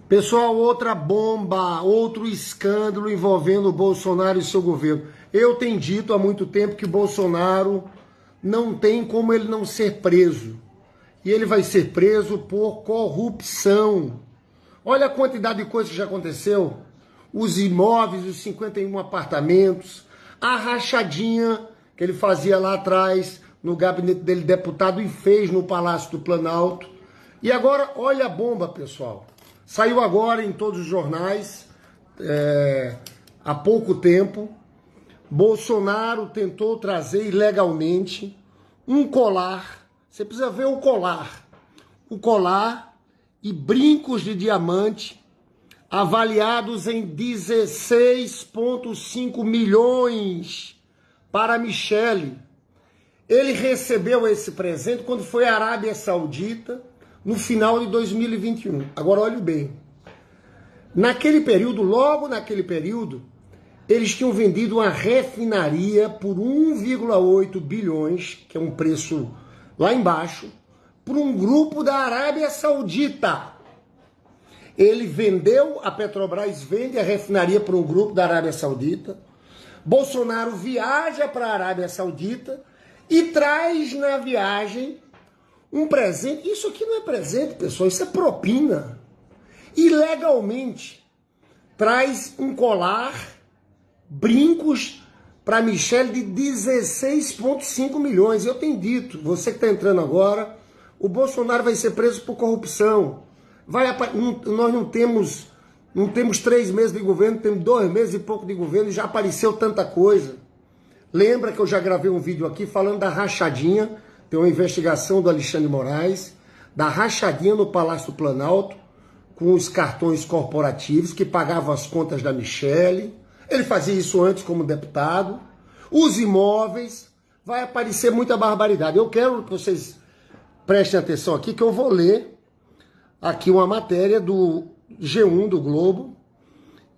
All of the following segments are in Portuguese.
Pessoal, outra bomba, outro escândalo envolvendo o Bolsonaro e seu governo. Eu tenho dito há muito tempo que o Bolsonaro não tem como ele não ser preso. E ele vai ser preso por corrupção. Olha a quantidade de coisas que já aconteceu. Os imóveis, os 51 apartamentos, a rachadinha que ele fazia lá atrás no gabinete dele, deputado, e fez no Palácio do Planalto. E agora, olha a bomba, pessoal. Saiu agora em todos os jornais, há pouco tempo. Bolsonaro tentou trazer ilegalmente um colar. Você precisa ver o colar. O colar e brincos de diamante avaliados em 16,5 milhões para Michele. Ele recebeu esse presente quando foi à Arábia Saudita, no final de 2021. Agora olhe bem. Naquele período, logo naquele período, eles tinham vendido uma refinaria por 1,8 bilhões, que é um preço lá embaixo, para um grupo da Arábia Saudita. Ele vendeu, a Petrobras vende a refinaria para um grupo da Arábia Saudita. Bolsonaro viaja para a Arábia Saudita e traz na viagem um presente. Isso aqui não é presente, pessoal, isso é propina. Ilegalmente traz um colar, brincos para Michele de 16,5 milhões. Eu tenho dito, você que está entrando agora, o Bolsonaro vai ser preso por corrupção. Nós não temos 3 meses de governo, temos 2 meses e pouco de governo e já apareceu tanta coisa. Lembra que eu já gravei um vídeo aqui falando da rachadinha, tem uma investigação do Alexandre Moraes, da rachadinha no Palácio do Planalto, com os cartões corporativos que pagavam as contas da Michele. Ele fazia isso antes como deputado. Os imóveis, vai aparecer muita barbaridade. Eu quero que vocês prestem atenção aqui, que eu vou ler aqui uma matéria do G1 do Globo.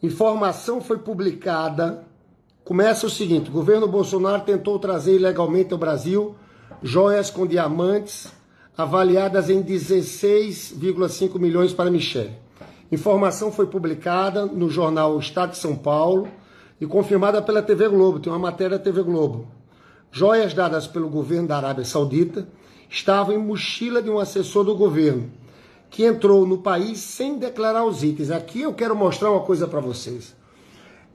Informação foi publicada. Começa o seguinte: o governo Bolsonaro tentou trazer ilegalmente ao Brasil joias com diamantes avaliadas em 16,5 milhões para Michele. Informação foi publicada no jornal Estado de São Paulo e confirmada pela TV Globo. Tem uma matéria da TV Globo. Joias dadas pelo governo da Arábia Saudita estavam em mochila de um assessor do governo, que entrou no país sem declarar os itens. Aqui eu quero mostrar uma coisa para vocês.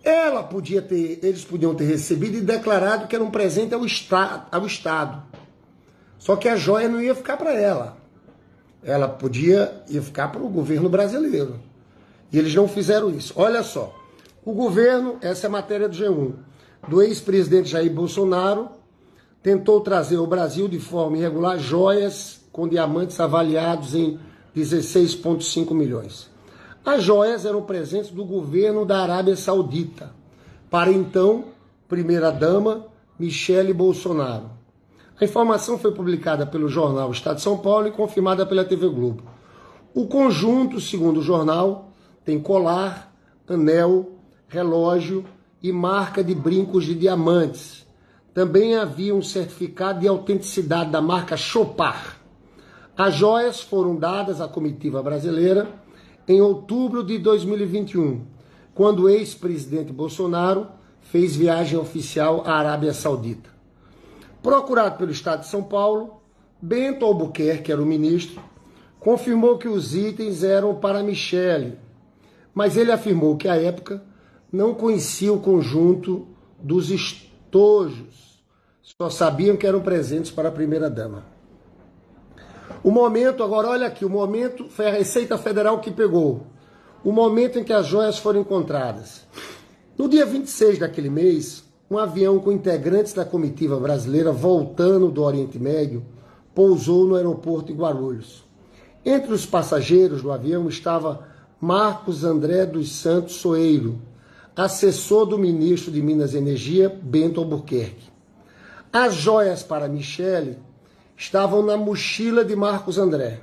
Eles podiam ter recebido e declarado que era um presente ao Estado. Só que a joia não ia ficar para ela. Ela ia ficar para o governo brasileiro. E eles não fizeram isso. Olha só. O governo, essa é a matéria do G1, do ex-presidente Jair Bolsonaro, tentou trazer ao Brasil de forma irregular joias com diamantes avaliados em 16,5 milhões. As joias eram presentes do governo da Arábia Saudita, para então primeira-dama Michele Bolsonaro. A informação foi publicada pelo jornal Estado de São Paulo e confirmada pela TV Globo. O conjunto, segundo o jornal, tem colar, anel, relógio e marca de brincos de diamantes. Também havia um certificado de autenticidade da marca Chopard. As joias foram dadas à comitiva brasileira em outubro de 2021, quando o ex-presidente Bolsonaro fez viagem oficial à Arábia Saudita. Procurado pelo Estado de São Paulo, Bento Albuquerque, que era o ministro, confirmou que os itens eram para Michele, mas ele afirmou que à época não conhecia o conjunto dos estojos, só sabiam que eram presentes para a primeira-dama. O momento, agora olha aqui, o momento foi a Receita Federal que pegou. O momento em que as joias foram encontradas. No dia 26 daquele mês, um avião com integrantes da comitiva brasileira voltando do Oriente Médio pousou no aeroporto de Guarulhos. Entre os passageiros do avião estava Marcos André dos Santos Soeiro, assessor do ministro de Minas e Energia, Bento Albuquerque. As joias para Michele estavam na mochila de Marcos André.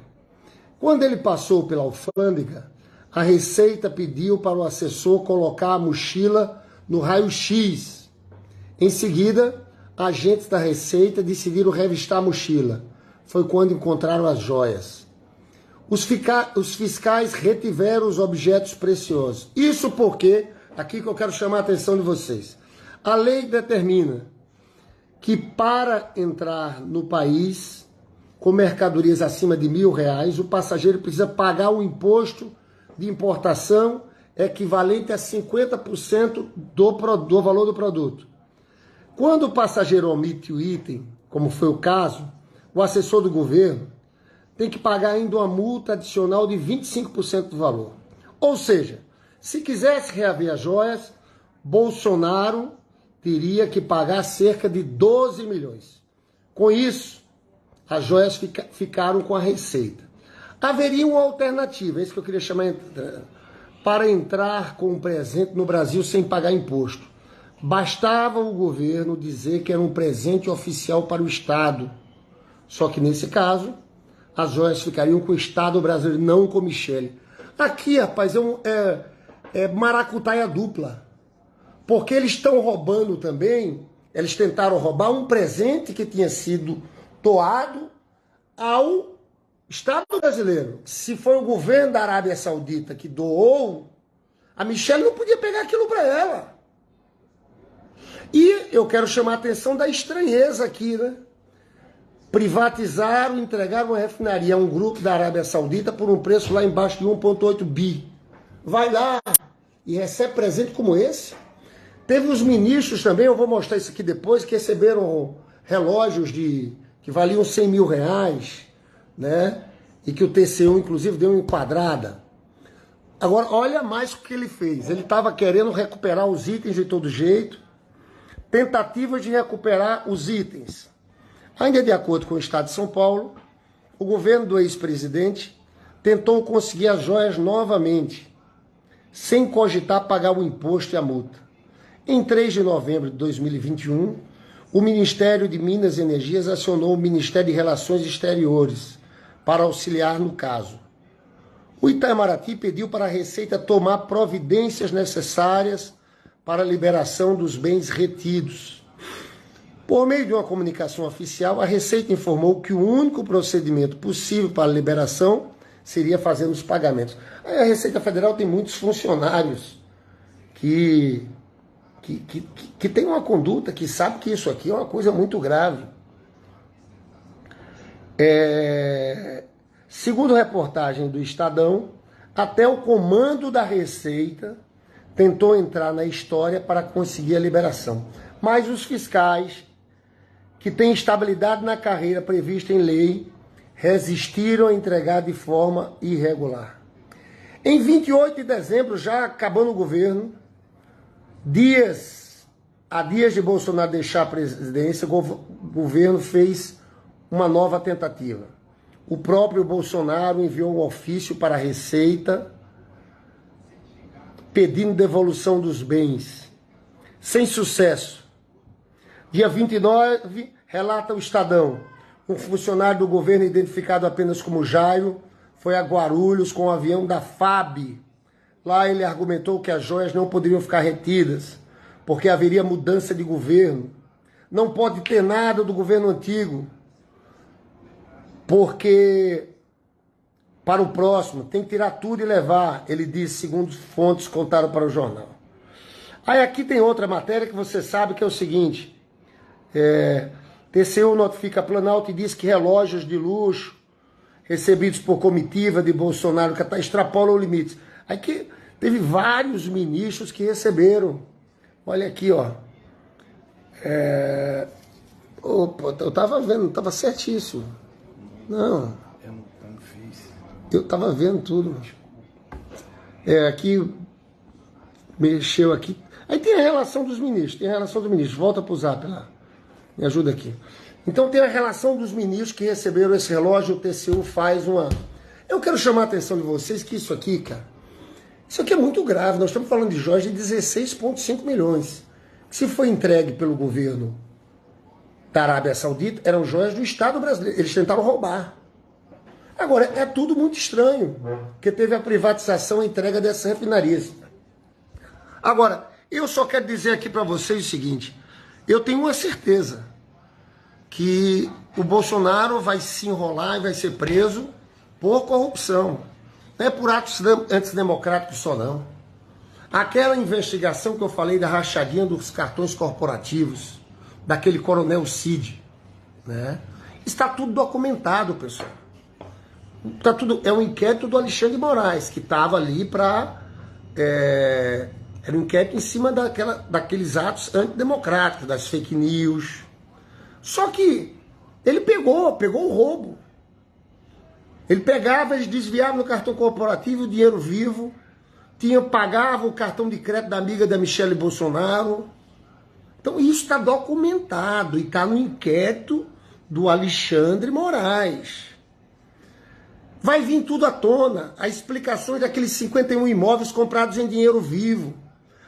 Quando ele passou pela alfândega, a Receita pediu para o assessor colocar a mochila no raio-x. Em seguida, agentes da Receita decidiram revistar a mochila. Foi quando encontraram as joias. os fiscais retiveram os objetos preciosos. Isso porque, aqui que eu quero chamar a atenção de vocês, a lei determina que para entrar no país com mercadorias acima de R$ 1.000, o passageiro precisa pagar um imposto de importação equivalente a 50% do valor do produto. Quando o passageiro omite o item, como foi o caso, o assessor do governo tem que pagar ainda uma multa adicional de 25% do valor. Ou seja, se quisesse reaver as joias, Bolsonaro teria que pagar cerca de 12 milhões. Com isso, as joias ficaram com a Receita. Haveria uma alternativa, é isso que eu queria chamar, para entrar com um presente no Brasil sem pagar imposto. Bastava o governo dizer que era um presente oficial para o Estado. Só que nesse caso, as joias ficariam com o Estado brasileiro, não com Michele. Aqui, rapaz, é maracutaia dupla. Porque eles estão roubando também, eles tentaram roubar um presente que tinha sido doado ao Estado brasileiro. Se foi o governo da Arábia Saudita que doou, a Michele não podia pegar aquilo para ela. E eu quero chamar a atenção da estranheza aqui, né? Privatizaram, entregaram uma refinaria a um grupo da Arábia Saudita por um preço lá embaixo de 1,8 bi. Vai lá e recebe presente como esse. Teve os ministros também, eu vou mostrar isso aqui depois, que receberam relógios que valiam R$ 100 mil, né? E que o TCU, inclusive, deu uma enquadrada. Agora, olha mais o que ele fez. Ele estava querendo recuperar os itens de todo jeito. Tentativas de recuperar os itens. Ainda de acordo com o Estado de São Paulo, o governo do ex-presidente tentou conseguir as joias novamente, sem cogitar pagar o imposto e a multa. Em 3 de novembro de 2021, o Ministério de Minas e Energias acionou o Ministério de Relações Exteriores para auxiliar no caso. O Itamaraty pediu para a Receita tomar providências necessárias para a liberação dos bens retidos. Por meio de uma comunicação oficial, a Receita informou que o único procedimento possível para a liberação seria fazendo os pagamentos. A Receita Federal tem muitos funcionários que tem uma conduta, que sabe que isso aqui é uma coisa muito grave. Segundo reportagem do Estadão, até o comando da Receita tentou entrar na história para conseguir a liberação. Mas os fiscais, que têm estabilidade na carreira prevista em lei, resistiram a entregar de forma irregular. Em 28 de dezembro, já acabando o governo, a dias de Bolsonaro deixar a presidência, o governo fez uma nova tentativa. O próprio Bolsonaro enviou um ofício para a Receita pedindo devolução dos bens, sem sucesso. Dia 29, relata o Estadão, um funcionário do governo identificado apenas como Jairo foi a Guarulhos com o avião da FAB. Lá ele argumentou que as joias não poderiam ficar retidas, porque haveria mudança de governo. Não pode ter nada do governo antigo, porque para o próximo tem que tirar tudo e levar, ele disse, segundo fontes contaram para o jornal. Aí aqui tem outra matéria que você sabe que é o seguinte, TCU notifica Planalto e diz que relógios de luxo recebidos por comitiva de Bolsonaro extrapolam o limite. Aí que teve vários ministros que receberam. Olha aqui, ó. Opa, eu tava vendo, tava certíssimo. Não. Eu tava vendo tudo. Aqui, mexeu aqui. Aí tem a relação dos ministros, volta pro zap lá. Me ajuda aqui. Então tem a relação dos ministros que receberam esse relógio, o TCU faz uma... Eu quero chamar a atenção de vocês que isso aqui, cara, isso aqui é muito grave. Nós estamos falando de joias de 16,5 milhões. Se foi entregue pelo governo da Arábia Saudita, eram joias do Estado brasileiro. Eles tentaram roubar. Agora, é tudo muito estranho, porque teve a privatização e a entrega dessas refinarias. Agora, eu só quero dizer aqui para vocês o seguinte, eu tenho uma certeza que o Bolsonaro vai se enrolar e vai ser preso por corrupção. Não é por atos antidemocráticos só, não. Aquela investigação que eu falei da rachadinha dos cartões corporativos, daquele coronel Cid, né? Está tudo documentado, pessoal. Tá tudo, é um inquérito do Alexandre de Moraes, que estava ali para... era um inquérito em cima daqueles atos antidemocráticos, das fake news. Só que ele pegou o roubo. Ele pegava, eles desviavam no cartão corporativo o dinheiro vivo, pagava o cartão de crédito da amiga da Michelle Bolsonaro. Então isso está documentado e está no inquérito do Alexandre Moraes. Vai vir tudo à tona, as explicações daqueles 51 imóveis comprados em dinheiro vivo.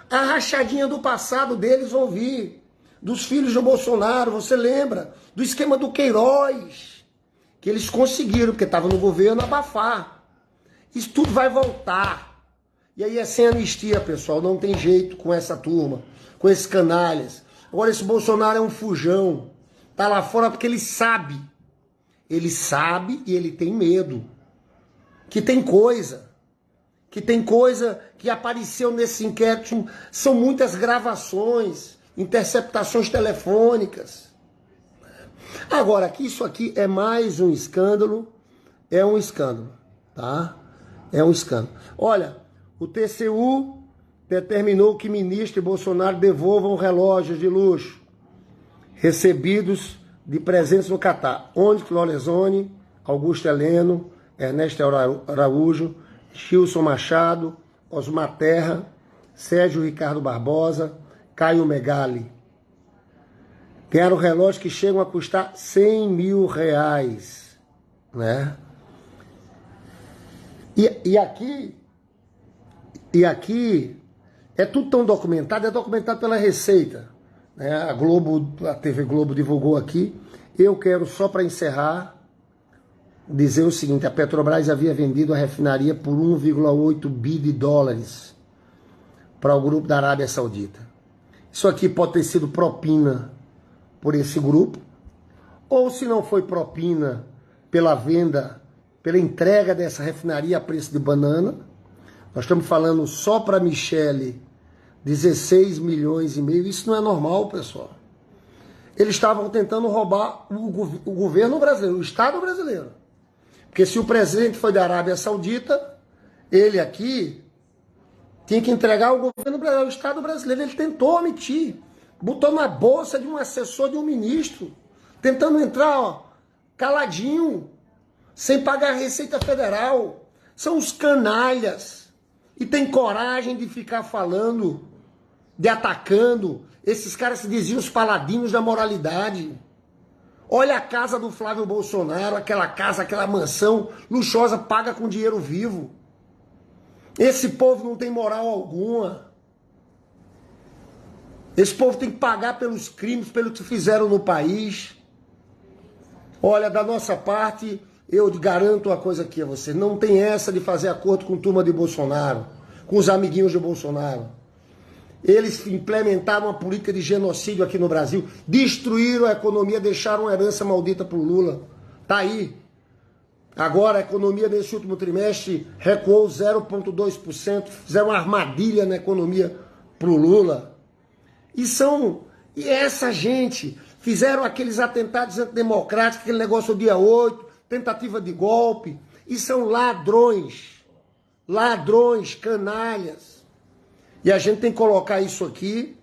A rachadinha do passado deles vão vir, dos filhos do Bolsonaro, você lembra? Do esquema do Queiroz, que eles conseguiram, porque estava no governo, abafar. Isso tudo vai voltar. E aí é sem anistia, pessoal, não tem jeito com essa turma, com esses canalhas. Agora esse Bolsonaro é um fujão, tá lá fora porque ele sabe e ele tem medo. Que tem coisa que apareceu nesse inquérito, são muitas gravações, interceptações telefônicas. Agora, que isso aqui é mais um escândalo, tá? É um escândalo. Olha, o TCU determinou que ministro e Bolsonaro devolvam relógios de luxo recebidos de presentes no Catar. Onyx Lorenzoni, Augusto Heleno, Ernesto Araújo, Gilson Machado, Osmar Terra, Sérgio Ricardo Barbosa, Caio Megali. Ganharam relógios que chegam a custar 100 mil reais, né? E aqui é tudo tão documentado, é documentado pela Receita, né? A TV Globo divulgou aqui. Eu quero, só para encerrar, dizer o seguinte: a Petrobras havia vendido a refinaria por 1,8 bi de dólares para o grupo da Arábia Saudita. Isso aqui pode ter sido propina por esse grupo, ou se não foi propina pela venda, pela entrega dessa refinaria a preço de banana. Nós estamos falando só para Michele 16 milhões e meio. Isso não é normal, pessoal. Eles estavam tentando roubar o governo brasileiro, o Estado brasileiro. Porque se o presidente foi da Arábia Saudita, ele aqui tinha que entregar o governo brasileiro, o Estado brasileiro. Ele tentou omitir, botou na bolsa de um assessor de um ministro, tentando entrar, ó, caladinho, sem pagar a Receita Federal. São os canalhas. E tem coragem de ficar falando, de atacando. Esses caras se diziam os paladinos da moralidade. Olha a casa do Flávio Bolsonaro, aquela casa, aquela mansão luxuosa, paga com dinheiro vivo. Esse povo não tem moral alguma. Esse povo tem que pagar pelos crimes, pelo que fizeram no país. Olha, da nossa parte, eu garanto uma coisa aqui a você: não tem essa de fazer acordo com turma de Bolsonaro, com os amiguinhos de Bolsonaro. Eles implementaram uma política de genocídio aqui no Brasil, destruíram a economia, deixaram uma herança maldita para o Lula. Tá aí. Agora a economia nesse último trimestre recuou 0,2%, fizeram uma armadilha na economia para o Lula. E essa gente fizeram aqueles atentados antidemocráticos, aquele negócio do dia 8, tentativa de golpe, e são ladrões, canalhas. E a gente tem que colocar isso aqui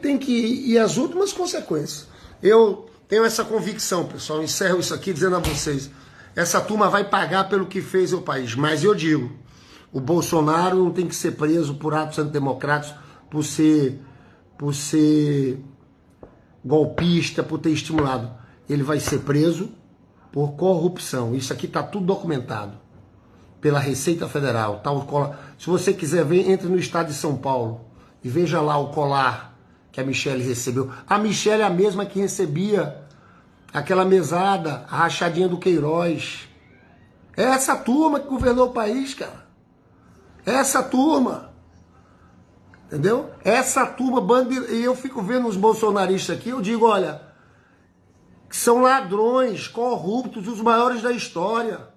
tem que ir às últimas consequências. Eu tenho essa convicção, pessoal, eu encerro isso aqui dizendo a vocês: essa turma vai pagar pelo que fez ao país. Mas eu digo, o Bolsonaro não tem que ser preso por atos antidemocráticos, por ser golpista, por ter estimulado. Ele vai ser preso por corrupção. Isso aqui está tudo documentado pela Receita Federal. Tá? Se você quiser ver, entre no estado de São Paulo e veja lá o colar que a Michele recebeu. A Michele é a mesma que recebia aquela mesada, a rachadinha do Queiroz. É essa turma que governou o país, cara. É essa turma. Entendeu? Essa turma, e eu fico vendo os bolsonaristas aqui, eu digo, olha, que são ladrões, corruptos, os maiores da história.